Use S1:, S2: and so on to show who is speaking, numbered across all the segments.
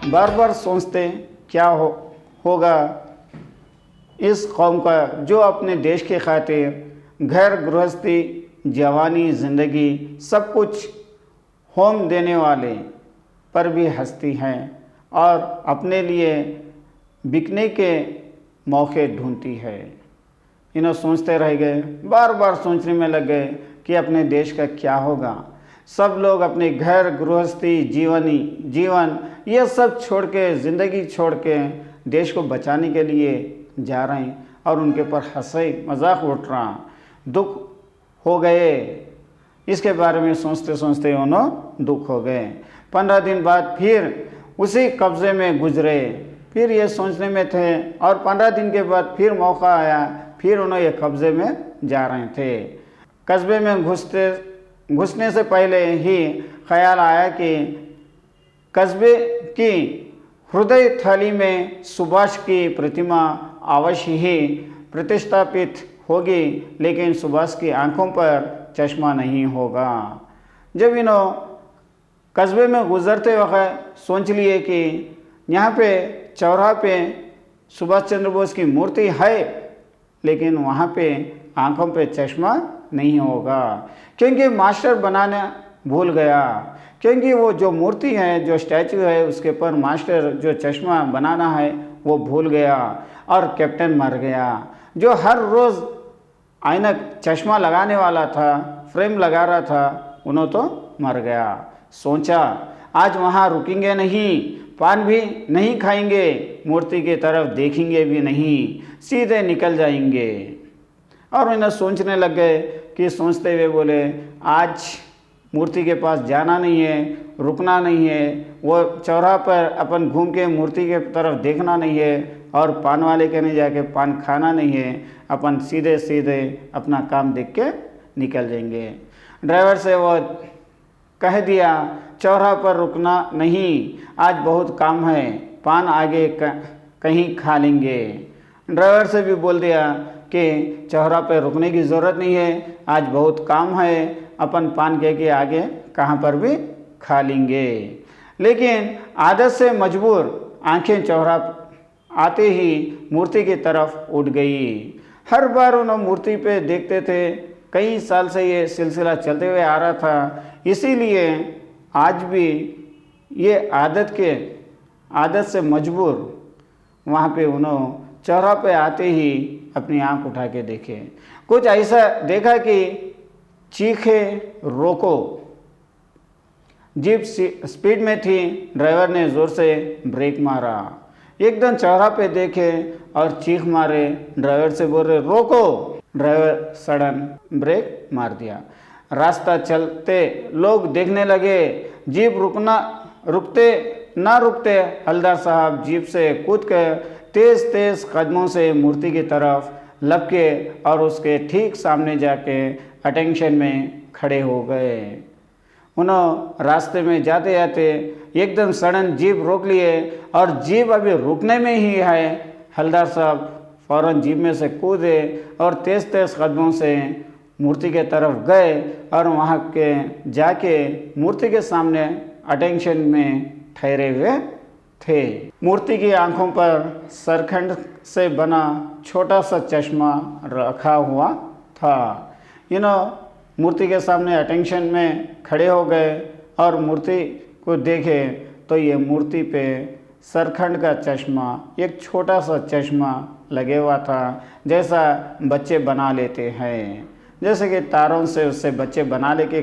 S1: बार बार सोचते क्या होगा इस कौम का जो अपने देश के खातिर घर गृहस्थी जवानी ज़िंदगी सब कुछ होम देने वाले पर भी हंसती हैं और अपने लिए बिकने के मौके ढूंढती है। इन्हें सोचते रह गए, बार बार सोचने में लग गए कि अपने देश का क्या होगा। सब लोग अपने घर गृहस्थी जीवन ये सब छोड़ के, ज़िंदगी छोड़ के देश को बचाने के लिए जा रहे हैं और उनके ऊपर हंसी मजाक उठ रहा, दुख हो गए। इसके बारे में सोचते सोचते उन्होंने दुख हो गए। 15 दिन बाद फिर उसी कब्ज़े में गुजरे, फिर ये सोचने में थे और 15 दिन के बाद फिर मौका आया, फिर उन्होंने ये कब्ज़े में जा रहे थे। कस्बे में घुसने से पहले ही ख्याल आया कि कस्बे की हृदय थली में सुभाष की प्रतिमा अवश्य ही प्रतिष्ठापित होगी, लेकिन सुभाष की आंखों पर चश्मा नहीं होगा। जब इन्हों कस्बे में गुजरते वक्त सोच लिए कि यहाँ पे चौराहे पे सुभाष चंद्र बोस की मूर्ति है, लेकिन वहाँ पे आंखों पे चश्मा नहीं होगा, क्योंकि मास्टर बनाना भूल गया। क्योंकि वो जो मूर्ति है, जो स्टैचू है, उसके ऊपर मास्टर जो चश्मा बनाना है वो भूल गया और कैप्टन मर गया। जो हर रोज़ ऐनक चश्मा लगाने वाला था, फ्रेम लगा रहा था, उन्होंने तो मर गया। सोचा आज वहाँ रुकेंगे नहीं, पान भी नहीं खाएंगे, मूर्ति की तरफ देखेंगे भी नहीं, सीधे निकल जाएंगे। और इन्हें सोचने लग गए कि सोचते हुए बोले आज मूर्ति के पास जाना नहीं है, रुकना नहीं है, वो चौराहा पर अपन घूम के मूर्ति के तरफ देखना नहीं है और पान वाले के नहीं जाके पान खाना नहीं है, अपन सीधे सीधे अपना काम देख के निकल जाएंगे। ड्राइवर से वो कह दिया चौराहा पर रुकना नहीं, आज बहुत काम है, पान आगे कहीं खा लेंगे। ड्राइवर से भी बोल दिया कि चौराहा पर रुकने की ज़रूरत नहीं है, आज बहुत काम है, अपन पान के आगे कहाँ पर भी खा लेंगे। लेकिन आदत से मजबूर आंखें चौराहा आते ही मूर्ति की तरफ उठ गई। हर बार उन्होंने मूर्ति पे देखते थे, कई साल से ये सिलसिला चलते हुए आ रहा था, इसीलिए आज भी ये आदत से मजबूर वहाँ पे उन्होंने चौराहा पे आते ही अपनी आंख उठा के देखे। कुछ ऐसा देखा कि चीखे रोको, जीप स्पीड में थी, ड्राइवर ने ज़ोर से ब्रेक मारा। एकदम चौराहा पे देखे और चीख मारे, ड्राइवर से बोल रहे रोको। ड्राइवर सडन ब्रेक मार दिया। रास्ता चलते लोग देखने लगे, जीप रुकते हवलदार साहब जीप से कूद कर तेज़ कदमों से मूर्ति की तरफ लपके और उसके ठीक सामने जाके अटेंशन में खड़े हो गए। उन्होंने रास्ते में जाते जाते एकदम सडन जीप रोक लिए और जीप अभी रुकने में ही है, हवलदार साहब फ़ौरन जीप में से कूदे और तेज़ कदमों से मूर्ति के तरफ गए और वहाँ के जाके मूर्ति के सामने अटेंशन में ठहरे हुए थे। मूर्ति की आंखों पर सरखंड से बना छोटा सा चश्मा रखा हुआ था। मूर्ति के सामने अटेंशन में खड़े हो गए और मूर्ति को देखे तो ये मूर्ति पे सरखंड का चश्मा, एक छोटा सा चश्मा लगे हुआ था, जैसा बच्चे बना लेते हैं, जैसे कि तारों से उससे बच्चे बना लेके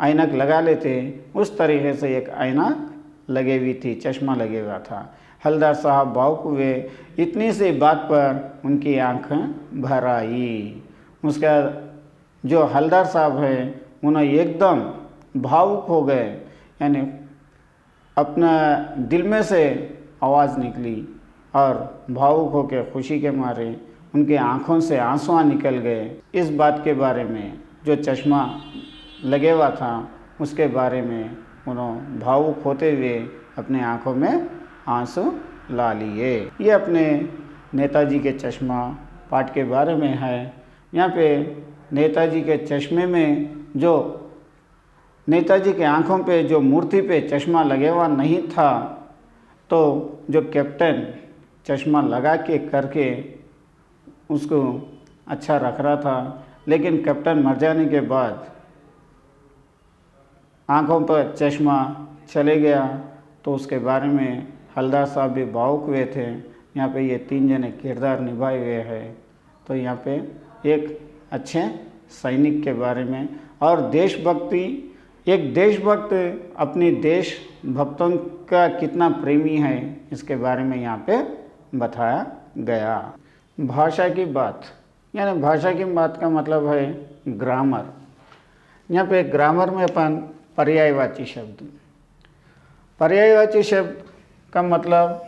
S1: ऐनक लगा लेते, उस तरीके से एक ऐनक लगे हुई थी, चश्मा लगे हुआ था। हवलदार साहब भावुक हुए, इतनी सी बात पर उनकी आंखें भर आई। उसका जो हवलदार साहब हैं उन्हें एकदम भावुक हो गए, यानी अपना दिल में से आवाज़ निकली और भावुक होकर खुशी के मारे उनके आँखों से आंसू निकल गए। इस बात के बारे में जो चश्मा लगे हुआ था उसके बारे में उन्होंने भावुक होते हुए अपने आँखों में आंसू ला लिए। ये अपने नेताजी के चश्मा पाठ के बारे में है। यहाँ पे नेताजी के चश्मे में जो नेताजी के आँखों पे जो मूर्ति पे चश्मा लगे हुआ नहीं था, तो जो कैप्टन चश्मा लगा के करके उसको अच्छा रख रहा था, लेकिन कैप्टन मर जाने के बाद आंखों पर चश्मा चले गया, तो उसके बारे में हवलदार साहब भी भावुक हुए थे। यहाँ पे ये 3 जने किरदार निभाए हुए हैं। तो यहाँ पे एक अच्छे सैनिक के बारे में और देशभक्ति, एक देशभक्त अपनी देशभक्तों का कितना प्रेमी है, इसके बारे में यहाँ पे बताया गया। भाषा की बात, यानी भाषा की बात का मतलब है ग्रामर। यहाँ पे ग्रामर में अपन पर्यायवाची शब्द, पर्यायवाची शब्द का मतलब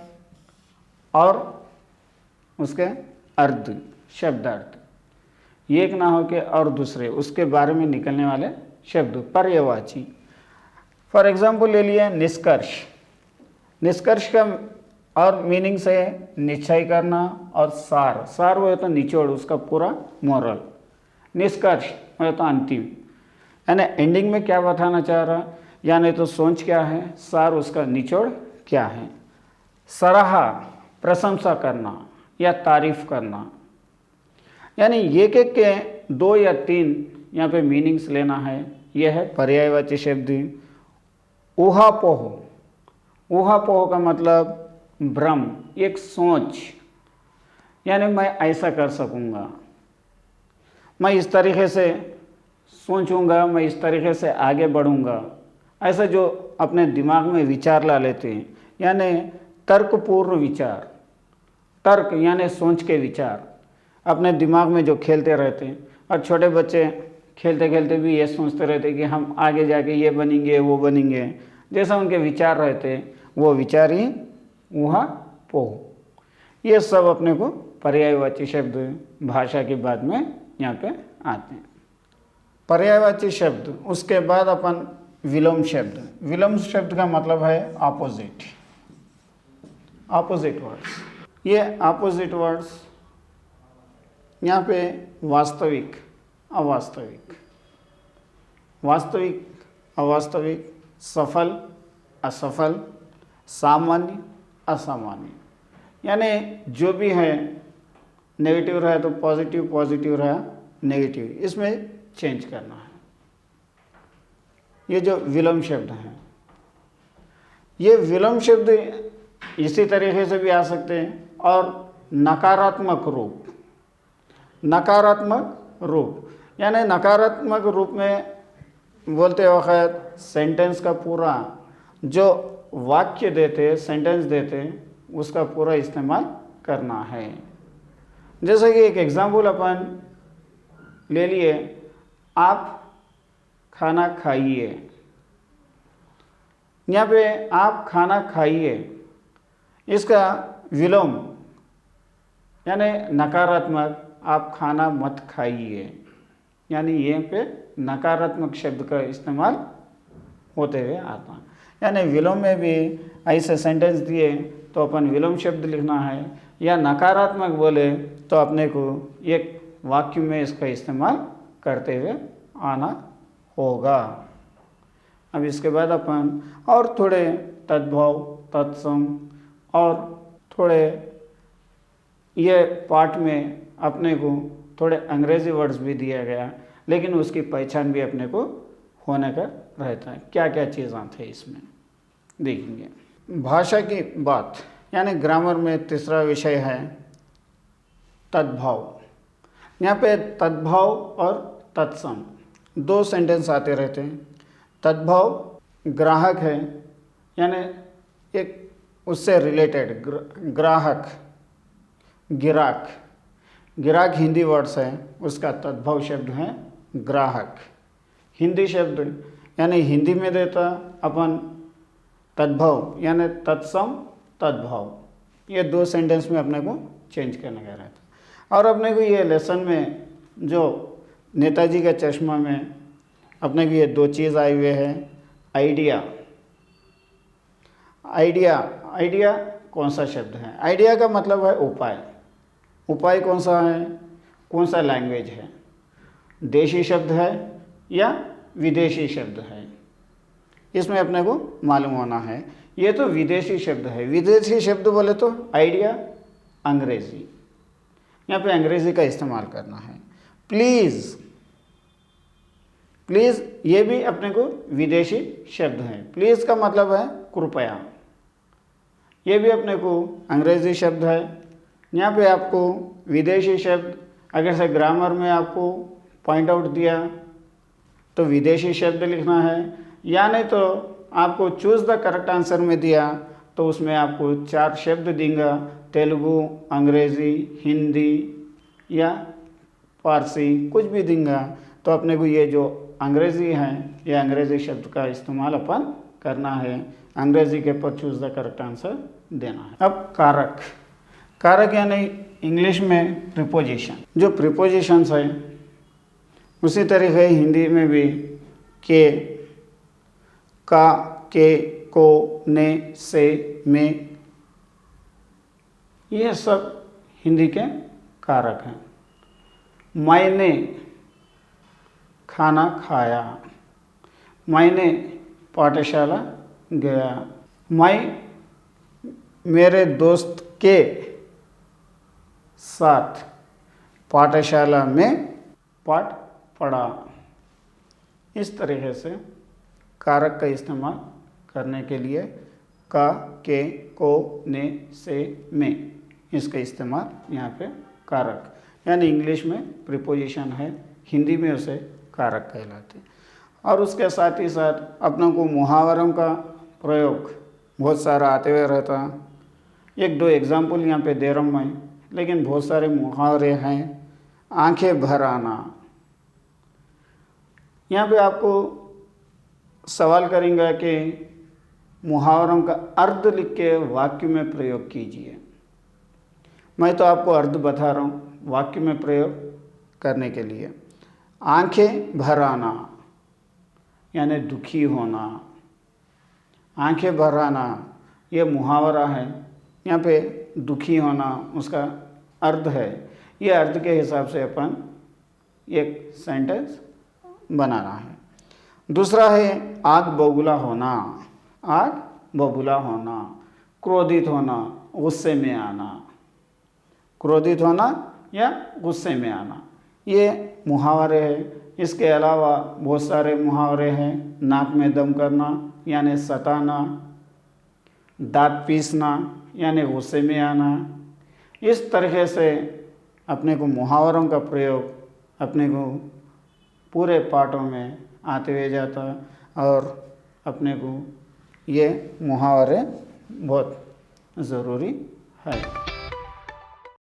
S1: और उसके अर्थ, शब्द अर्थ एक ना हो के और दूसरे उसके बारे में निकलने वाले शब्द पर्यायवाची। फॉर एग्जाम्पल ले लिए निष्कर्ष। निष्कर्ष का और मीनिंग से निश्चय करना और सार, सार वो तो निचोड़, उसका पूरा मोरल। निष्कर्ष वो तो अंतिम, यानी एंडिंग में क्या बताना चाह रहा, यानी तो सोच क्या है, सार उसका निचोड़ क्या है। सराहा प्रशंसा करना या तारीफ करना, यानी एक एक के 2 या 3 यहाँ पे मीनिंग्स लेना है। यह है पर्यायवाची शब्द। ऊहापोह, ऊहापोह का मतलब भ्रम, एक सोच, यानी मैं ऐसा कर सकूँगा, मैं इस तरीके से सोचूंगा, मैं इस तरीके से आगे बढ़ूंगा, ऐसा जो अपने दिमाग में विचार ला लेते हैं, यानी तर्कपूर्ण विचार। तर्क यानी सोच के विचार अपने दिमाग में जो खेलते रहते हैं। और छोटे बच्चे खेलते खेलते भी ये सोचते रहते हैं कि हम आगे जाके ये बनेंगे वो बनेंगे, जैसा उनके विचार रहते हैं वो विचार ही ऊहापोह। ये सब अपने को पर्यायवाची शब्द भाषा की बात में यहाँ पे आते हैं। पर्यायवाची शब्द, उसके बाद अपन विलोम शब्द। विलोम शब्द का मतलब है ऑपोजिट, ऑपोजिट वर्ड्स। ये ऑपोजिट वर्ड्स यहाँ पे वास्तविक, अवास्तविक, वास्तविक, अवास्तविक, सफल, असफल, सामान्य, असामान्य, यानी जो भी है नेगेटिव रहा तो पॉजिटिव, पॉजिटिव रहा नेगेटिव, इसमें चेंज करना है। ये जो विलोम शब्द हैं, ये विलोम शब्द इसी तरीके से भी आ सकते हैं। और नकारात्मक रूप, नकारात्मक रूप, यानी नकारात्मक रूप में बोलते वक्त सेंटेंस का पूरा जो वाक्य देते, सेंटेंस देते, उसका पूरा इस्तेमाल करना है। जैसे कि एक एग्जाम्पल अपन ले लिए, आप खाना खाइए। यहाँ पे आप खाना खाइए, इसका विलोम यानी नकारात्मक, आप खाना मत खाइए, यानी यहाँ पे नकारात्मक शब्द का इस्तेमाल होते हुए आता है। यानी विलोम में भी ऐसे सेंटेंस दिए तो अपन विलोम शब्द लिखना है, या नकारात्मक बोले तो अपने को एक वाक्य में इसका इस्तेमाल करते हुए आना होगा। अब इसके बाद अपन और थोड़े तद्भव, तत्सम और थोड़े ये पार्ट में अपने को थोड़े अंग्रेजी वर्ड्स भी दिया गया, लेकिन उसकी पहचान भी अपने को होने का रहता है। क्या क्या चीज़ आते हैं इसमें देखेंगे। भाषा की बात, यानी ग्रामर में तीसरा विषय है तद्भव। यहाँ पे तद्भव और तत्सम 2 सेंटेंस आते रहते हैं। तद्भव ग्राहक है, यानी एक उससे रिलेटेड, ग्राहक, गिराक, गिराक हिंदी वर्ड्स है, उसका तद्भव शब्द है ग्राहक। हिंदी शब्द यानी हिंदी में देता अपन तद्भव यानी तत्सम, तद्भव, ये 2 सेंटेंस में अपने को चेंज करने का रहता है। और अपने को ये लेसन में जो नेताजी का चश्मा में अपने को ये 2 चीज़ आए हुए हैं। आइडिया, आइडिया, आइडिया कौन सा शब्द है? आइडिया का मतलब है उपाय। उपाय कौन सा है, कौन सा लैंग्वेज है, देशी शब्द है या विदेशी शब्द है? इसमें अपने को मालूम होना है। ये तो विदेशी शब्द है। विदेशी शब्द बोले तो आइडिया अंग्रेजी, यहाँ पे अंग्रेजी का इस्तेमाल करना है। प्लीज़, प्लीज़ ये भी अपने को विदेशी शब्द है। प्लीज़ का मतलब है कृपया, ये भी अपने को अंग्रेजी शब्द है। यहाँ पे आपको विदेशी शब्द अगर से ग्रामर में आपको पॉइंट आउट दिया तो विदेशी शब्द लिखना है, या नहीं तो आपको चूज़ द करेक्ट आंसर में दिया तो उसमें आपको 4 शब्द देंगे, तेलुगु, अंग्रेज़ी, हिंदी या फारसी, कुछ भी देंगे। तो अपने को ये जो अंग्रेज़ी है, ये अंग्रेज़ी शब्द का इस्तेमाल अपन करना है, अंग्रेज़ी के ऊपर चूज़ द करेक्ट आंसर देना है। अब कारक, कारक यानी इंग्लिश में प्रीपोजिशन। जो प्रीपोजिशंस है उसी तरीके हिंदी में भी के, का, के, को, ने, से, में, ये सब हिंदी के कारक हैं। मैंने खाना खाया, मैंने पाठशाला गया, मैं मेरे दोस्त के साथ पाठशाला में पाठ पढ़ा। इस तरीके से कारक का इस्तेमाल करने के लिए का, के, को, ने, से, में, इसका इस्तेमाल यहाँ पे कारक यानी इंग्लिश में प्रीपोजिशन है, हिंदी में उसे कारक कहलाते हैं। और उसके साथ ही साथ अपनों को मुहावरों का प्रयोग बहुत सारा आते हुए रहता। 1-2 एग्जाम्पल यहाँ पे दे रहा हूँ मैं, लेकिन बहुत सारे मुहावरे हैं। आंखें भर आना, यहाँ पे आपको सवाल करेंगे कि मुहावरों का अर्थ लिख के वाक्य में प्रयोग कीजिए। मैं तो आपको अर्थ बता रहा हूँ वाक्य में प्रयोग करने के लिए। आंखें भर आना यानी दुखी होना, आंखें भर आना ये मुहावरा है। यहाँ पे दुखी होना उसका अर्थ है, ये अर्थ के हिसाब से अपन एक सेंटेंस बनाना है। दूसरा है आग बबूला होना, आग बबूला होना, क्रोधित होना, गुस्से में आना, क्रोधित होना या गुस्से में आना, ये मुहावरे हैं। इसके अलावा बहुत सारे मुहावरे हैं। नाक में दम करना यानी सताना, दांत पीसना यानी गुस्से में आना। इस तरीके से अपने को मुहावरों का प्रयोग अपने को पूरे पाठों में आते हुए जाता और अपने को ये मुहावरे बहुत ज़रूरी है।